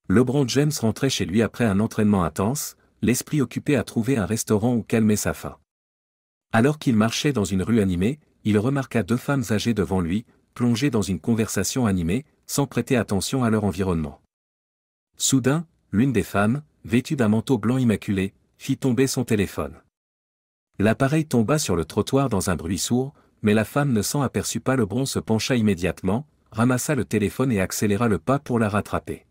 LeBron James rentrait chez lui après un entraînement intense, l'esprit occupé à trouver un restaurant où calmer sa faim. Alors qu'il marchait dans une rue animée, il remarqua deux femmes âgées devant lui, plongées dans une conversation animée, sans prêter attention à leur environnement. Soudain, l'une des femmes, vêtue d'un manteau blanc immaculé, fit tomber son téléphone. L'appareil tomba sur le trottoir dans un bruit sourd, mais la femme ne s'en aperçut pas. LeBron se pencha immédiatement, ramassa le téléphone et accéléra le pas pour la rattraper.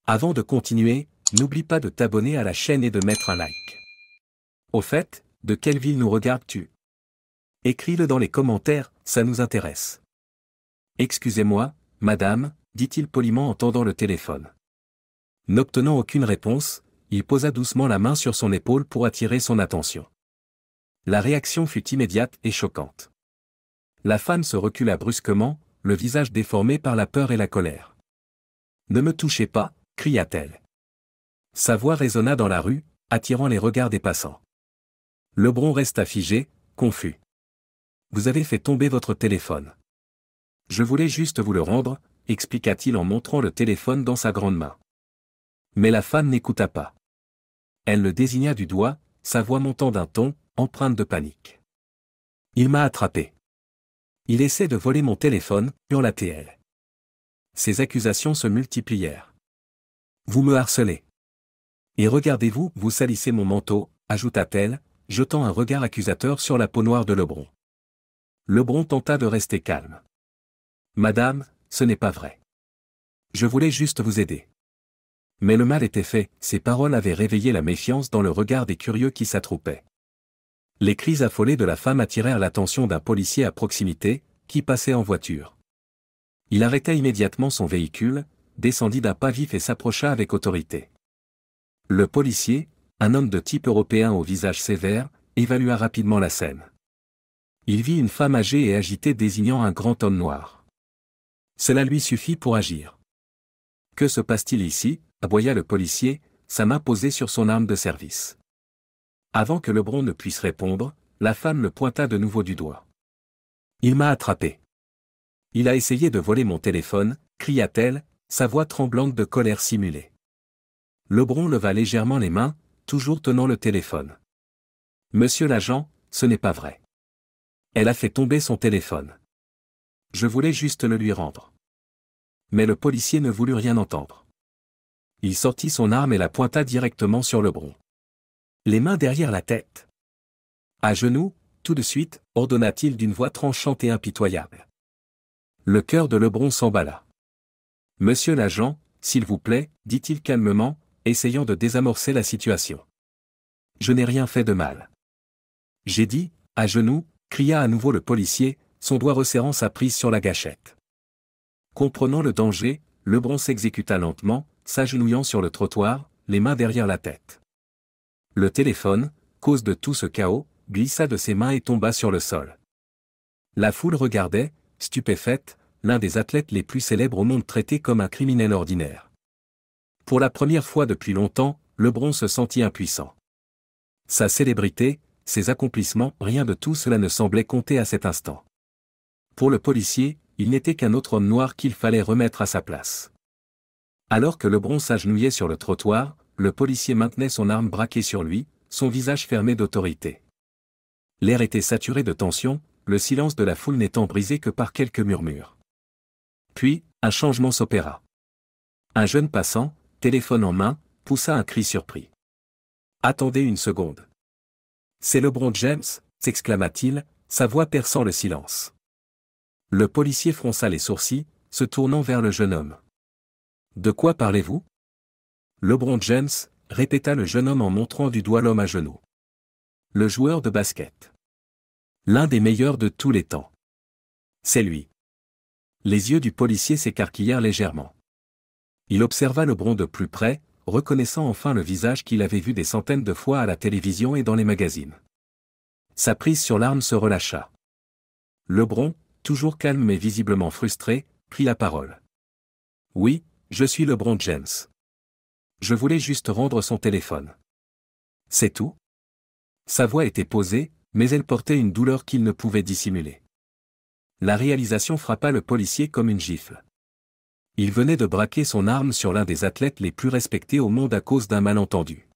Avant de continuer, n'oublie pas de t'abonner à la chaîne et de mettre un like. Au fait, de quelle ville nous regardes-tu? Écris-le dans les commentaires, ça nous intéresse. Excusez-moi, madame, dit-il poliment en tendant le téléphone. N'obtenant aucune réponse, il posa doucement la main sur son épaule pour attirer son attention. La réaction fut immédiate et choquante. La femme se recula brusquement, le visage déformé par la peur et la colère. « Ne me touchez pas !» cria-t-elle. Sa voix résonna dans la rue, attirant les regards des passants. LeBron resta figé, confus. « Vous avez fait tomber votre téléphone. »« Je voulais juste vous le rendre », expliqua-t-il en montrant le téléphone dans sa grande main. Mais la femme n'écouta pas. Elle le désigna du doigt, sa voix montant d'un ton, empreinte de panique. « Il m'a attrapé. Il essaie de voler mon téléphone », hurla-t-elle. Ces accusations se multiplièrent. « Vous me harcelez. Et regardez-vous, vous salissez mon manteau », ajouta-t-elle, jetant un regard accusateur sur la peau noire de LeBron. LeBron tenta de rester calme. « Madame, ce n'est pas vrai. Je voulais juste vous aider. » Mais le mal était fait, ces paroles avaient réveillé la méfiance dans le regard des curieux qui s'attroupaient. Les cris affolés de la femme attirèrent l'attention d'un policier à proximité, qui passait en voiture. Il arrêta immédiatement son véhicule, descendit d'un pas vif et s'approcha avec autorité. Le policier, un homme de type européen au visage sévère, évalua rapidement la scène. Il vit une femme âgée et agitée désignant un grand homme noir. Cela lui suffit pour agir. « Que se passe-t-il ici ?» aboya le policier, sa main posée sur son arme de service. Avant que LeBron ne puisse répondre, la femme le pointa de nouveau du doigt. « Il m'a attrapé. Il a essayé de voler mon téléphone », cria-t-elle, sa voix tremblante de colère simulée. LeBron leva légèrement les mains, toujours tenant le téléphone. « Monsieur l'agent, ce n'est pas vrai. Elle a fait tomber son téléphone. Je voulais juste le lui rendre. » Mais le policier ne voulut rien entendre. Il sortit son arme et la pointa directement sur LeBron. Les mains derrière la tête. À genoux, tout de suite, ordonna-t-il d'une voix tranchante et impitoyable. Le cœur de LeBron s'emballa. « Monsieur l'agent, s'il vous plaît, dit-il calmement, essayant de désamorcer la situation. Je n'ai rien fait de mal. J'ai dit, à genoux, cria à nouveau le policier, son doigt resserrant sa prise sur la gâchette. Comprenant le danger, LeBron s'exécuta lentement, s'agenouillant sur le trottoir, les mains derrière la tête. Le téléphone, cause de tout ce chaos, glissa de ses mains et tomba sur le sol. La foule regardait, stupéfaite, l'un des athlètes les plus célèbres au monde traité comme un criminel ordinaire. Pour la première fois depuis longtemps, LeBron se sentit impuissant. Sa célébrité, ses accomplissements, rien de tout cela ne semblait compter à cet instant. Pour le policier, il n'était qu'un autre homme noir qu'il fallait remettre à sa place. Alors que LeBron s'agenouillait sur le trottoir, le policier maintenait son arme braquée sur lui, son visage fermé d'autorité. L'air était saturé de tension, le silence de la foule n'étant brisé que par quelques murmures. Puis, un changement s'opéra. Un jeune passant, téléphone en main, poussa un cri surpris. « Attendez une seconde. C'est LeBron James » s'exclama-t-il, sa voix perçant le silence. Le policier fronça les sourcils, se tournant vers le jeune homme. « De quoi parlez-vous » LeBron James, répéta le jeune homme en montrant du doigt l'homme à genoux. Le joueur de basket. L'un des meilleurs de tous les temps. C'est lui. Les yeux du policier s'écarquillèrent légèrement. Il observa LeBron de plus près, reconnaissant enfin le visage qu'il avait vu des centaines de fois à la télévision et dans les magazines. Sa prise sur l'arme se relâcha. LeBron, toujours calme mais visiblement frustré, prit la parole. « Oui, je suis LeBron James. Je voulais juste rendre son téléphone. C'est tout ?» Sa voix était posée, mais elle portait une douleur qu'il ne pouvait dissimuler. La réalisation frappa le policier comme une gifle. Il venait de braquer son arme sur l'un des athlètes les plus respectés au monde à cause d'un malentendu.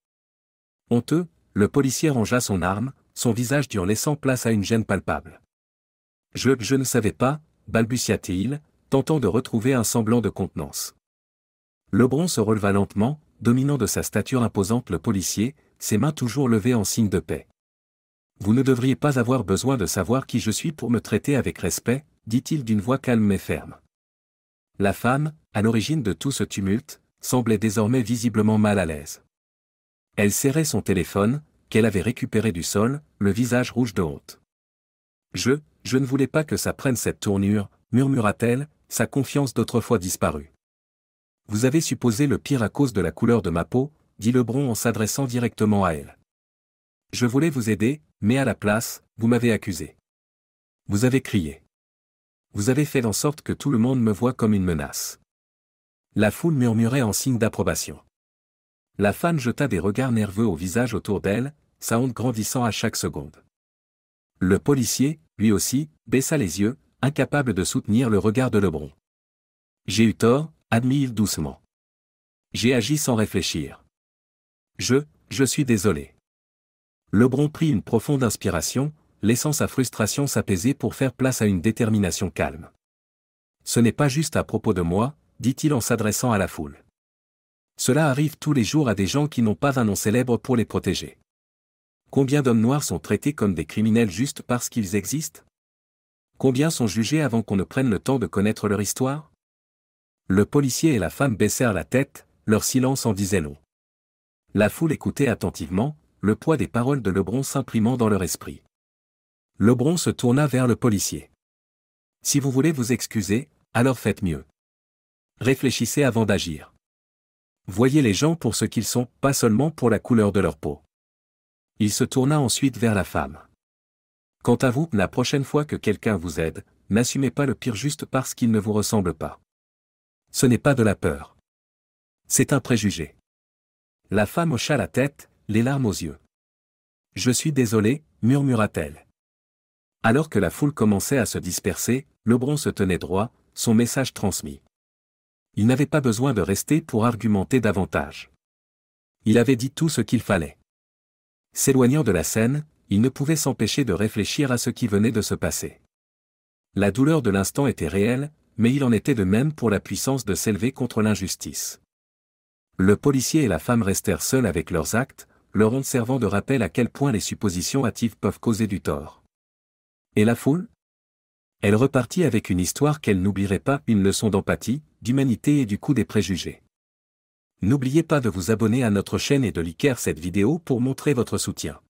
Honteux, le policier rangea son arme, son visage dur laissant place à une gêne palpable. Je ne savais pas, balbutia-t-il, tentant de retrouver un semblant de contenance. Lebron se releva lentement, dominant de sa stature imposante le policier, ses mains toujours levées en signe de paix. Vous ne devriez pas avoir besoin de savoir qui je suis pour me traiter avec respect, dit-il d'une voix calme mais ferme. La femme, à l'origine de tout ce tumulte, semblait désormais visiblement mal à l'aise. Elle serrait son téléphone, qu'elle avait récupéré du sol, le visage rouge de honte. Je ne voulais pas que ça prenne cette tournure, murmura-t-elle, sa confiance d'autrefois disparue. Vous avez supposé le pire à cause de la couleur de ma peau, dit Lebron en s'adressant directement à elle. Je voulais vous aider, mais à la place, vous m'avez accusé. Vous avez crié. Vous avez fait en sorte que tout le monde me voie comme une menace. La foule murmurait en signe d'approbation. La femme jeta des regards nerveux au visage autour d'elle, sa honte grandissant à chaque seconde. Le policier, lui aussi, baissa les yeux, incapable de soutenir le regard de Lebron. J'ai eu tort, admit-il doucement. J'ai agi sans réfléchir. Je suis désolé. Lebron prit une profonde inspiration, laissant sa frustration s'apaiser pour faire place à une détermination calme. Ce n'est pas juste à propos de moi, dit-il en s'adressant à la foule. Cela arrive tous les jours à des gens qui n'ont pas un nom célèbre pour les protéger. Combien d'hommes noirs sont traités comme des criminels juste parce qu'ils existent? Combien sont jugés avant qu'on ne prenne le temps de connaître leur histoire? Le policier et la femme baissèrent la tête, leur silence en disait long. La foule écoutait attentivement, le poids des paroles de Lebron s'imprimant dans leur esprit. Lebron se tourna vers le policier. Si vous voulez vous excuser, alors faites mieux. Réfléchissez avant d'agir. Voyez les gens pour ce qu'ils sont, pas seulement pour la couleur de leur peau. Il se tourna ensuite vers la femme. Quant à vous, la prochaine fois que quelqu'un vous aide, n'assumez pas le pire juste parce qu'il ne vous ressemble pas. Ce n'est pas de la peur. C'est un préjugé. La femme hocha la tête, les larmes aux yeux. Je suis désolé, murmura-t-elle. Alors que la foule commençait à se disperser, Lebron se tenait droit, son message transmis. Il n'avait pas besoin de rester pour argumenter davantage. Il avait dit tout ce qu'il fallait. S'éloignant de la scène, il ne pouvait s'empêcher de réfléchir à ce qui venait de se passer. La douleur de l'instant était réelle, mais il en était de même pour la puissance de s'élever contre l'injustice. Le policier et la femme restèrent seuls avec leurs actes, leur honte servant de rappel à quel point les suppositions hâtives peuvent causer du tort. Et la foule? Elle repartit avec une histoire qu'elle n'oublierait pas, une leçon d'empathie, d'humanité et du coup des préjugés. N'oubliez pas de vous abonner à notre chaîne et de liker cette vidéo pour montrer votre soutien.